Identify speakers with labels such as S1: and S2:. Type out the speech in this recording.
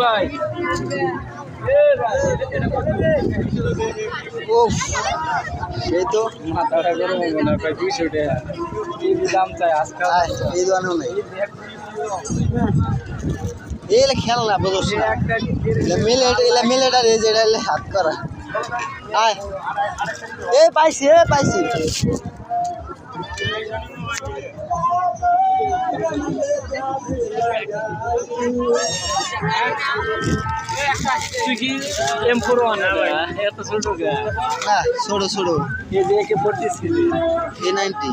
S1: ভাই
S2: সেই তো
S1: মাথাটা গরম হবে না ভাই 200 টাকা কি দাম চাই আজকাল
S2: এই দোকানে নেই এলে খেল না বুঝছ না মিলেটা রে যেটা হাত করা আয় এ পাইছি
S1: তুই কি M4 এত ছোট গা
S2: না ছোট
S1: এই যে একে 40 ছিল
S2: A90